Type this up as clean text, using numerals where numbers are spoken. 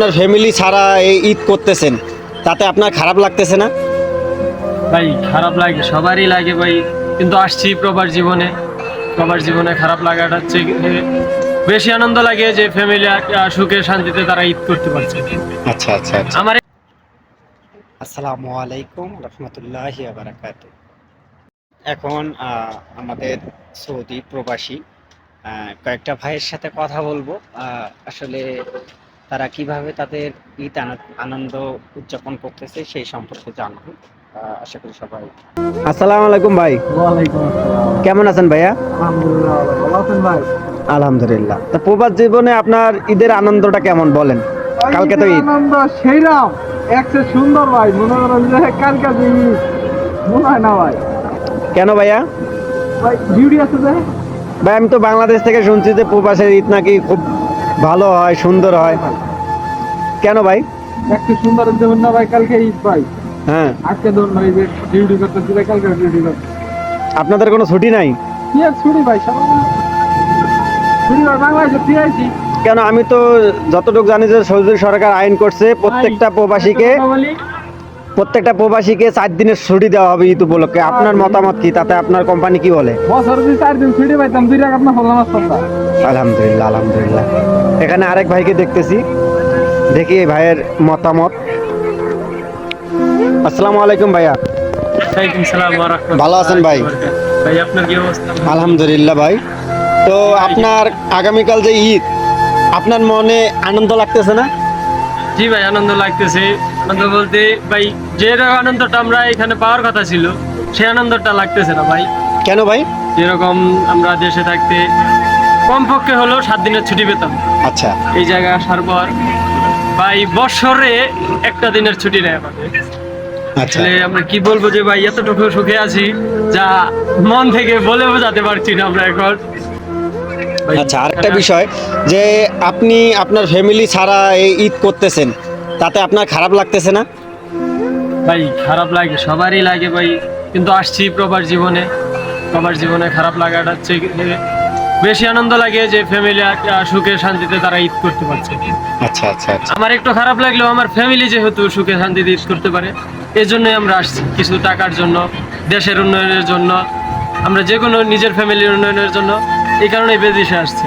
আপনার ফ্যামিলি ছাড়া এই ঈদ করতেছেন, তাতে আপনার খারাপ লাগতেছে না? ভাই খারাপ লাগে, সবারই লাগে ভাই। কিন্তু আসছি প্রবাস জীবনে খারাপ লাগাটা হচ্ছে বেশি আনন্দ লাগে যে ফ্যামিলি সুখে শান্তিতে তারা ঈদ করতে পারছে। আচ্ছা আচ্ছা আচ্ছা। আমার আসসালামু আলাইকুম রহমতুল্লাহি ওয়া বারাকাতুহু। এখন আমাদের সৌদি প্রবাসী কয়েকটা ভাইয়ের সাথে কথা বলবো। আসলে তারা কিভাবে তাদের ঈদ আনন্দ উদযাপন করতেছে সেই সম্পর্কে জানবো। আশা করি সবাই। আসসালামু আলাইকুম ভাই, ওয়ালাইকুম আসসালাম। কেমন আছেন ভাইয়া? আলহামদুলিল্লাহ, ভালো আছেন ভাই? আলহামদুলিল্লাহ। তো প্রবাস জীবনে আপনার ঈদের আনন্দটা কেমন বলেন? কালকে তো ঈদ। আনন্দ সেইরাম একসে সুন্দর ভাই, মনে করেন যে কালকে যে ঈদ মনে হয় না ভাই। কেন ভাইয়া? ভাই ডিউটি আছে যে। ভাই আমি তো বাংলাদেশ থেকে শুনছি যে প্রবাসের ঈদ নাকি খুব ভালো হয়, সুন্দর হয়। কেন ভাই? একটু সুন্দর যেমন না ভাই, কালকে ঈদ ভাই। হ্যাঁ, আজকে ধরুন ভাই যে ডিউটি করতেছি ভাই, কালকে ডিউটি করতে আপনাদের কোনো ছুটি নাই? কি আর ছুটি ভাই, সব ছুটি ভাই, বাংলাদেশে ফিরে আইছি। কেন, আমি তো যতটুকু জানি যে সৌদি সরকার আইন করছে প্রত্যেকটা প্রবাসীকে 4 দিনের ছুটি দেওয়া হবে ঈদ উপলক্ষে। আপনার মতামত কি? তাতে আপনার কোম্পানি কি বলে? বছর যদি 4 দিন ছুটি পাইতাম, 2 টাকা আপনার হলাম আসতাম না। আলহামদুলিল্লাহ আলহামদুলিল্লাহ। এখানে আরেক ভাইকে দেখতেছি, দেখি এই ভাইয়ের মতামত। আসসালামু আলাইকুম ভাইয়া। ওয়ালাইকুম সালাম ওয়া রাহমাতুল্লাহি। ভালো আছেন ভাই? ভাই আপনার কি অবস্থা? আলহামদুলিল্লাহ ভাই। তো আপনার আগামীকাল যে ঈদ, আপনার মনে আনন্দ লাগতেছে না? জি ভাই, আনন্দ লাগতেছে। আনন্দ বলতে ভাই, যে আনন্দটা আমরা এখানে পাওয়ার কথা ছিল সেই আনন্দটা লাগতেছে না ভাই। কেন ভাই? যেরকম আমরা দেশে থাকতে কমপক্ষে হলেও 7 দিনের ছুটি পেতাম, আচ্ছা এই জায়গায় আসার পর ভাই বছরে একটা দিনের ছুটি নেই আমাদের। আচ্ছা আসলে আমরা কি বলবো যে ভাই, এতটুকু সুখে আছি যা মন থেকে বলে বোঝাতে পারছি না আমরা এখন ভাই। আচ্ছা। আরেকটা বিষয়, যে আপনি আপনার ফ্যামিলি ছাড়া এই ঈদ করতেছেন, তাতে আপনার খারাপ লাগতেছে না? ভাই খারাপ লাগে, সবারই লাগে ভাই। কিন্তু আসছি প্রবাস জীবনে খারাপ লাগাটা হচ্ছে বেশি আনন্দ লাগে যে ফ্যামিলি সুখে শান্তিতে তারা ঈদ করতে পারছে। আচ্ছা আচ্ছা আচ্ছা। আমার একটু খারাপ লাগলেও আমার ফ্যামিলি যেহেতু সুখে শান্তিতে ঈদ করতে পারে, এই জন্যই আমরা আসছি। কিছু টাকার জন্য, দেশের উন্নয়নের জন্য, আমরা যে কোনো নিজের ফ্যামিলির উন্নয়নের জন্য এই কারণেই বিদেশে আসছি।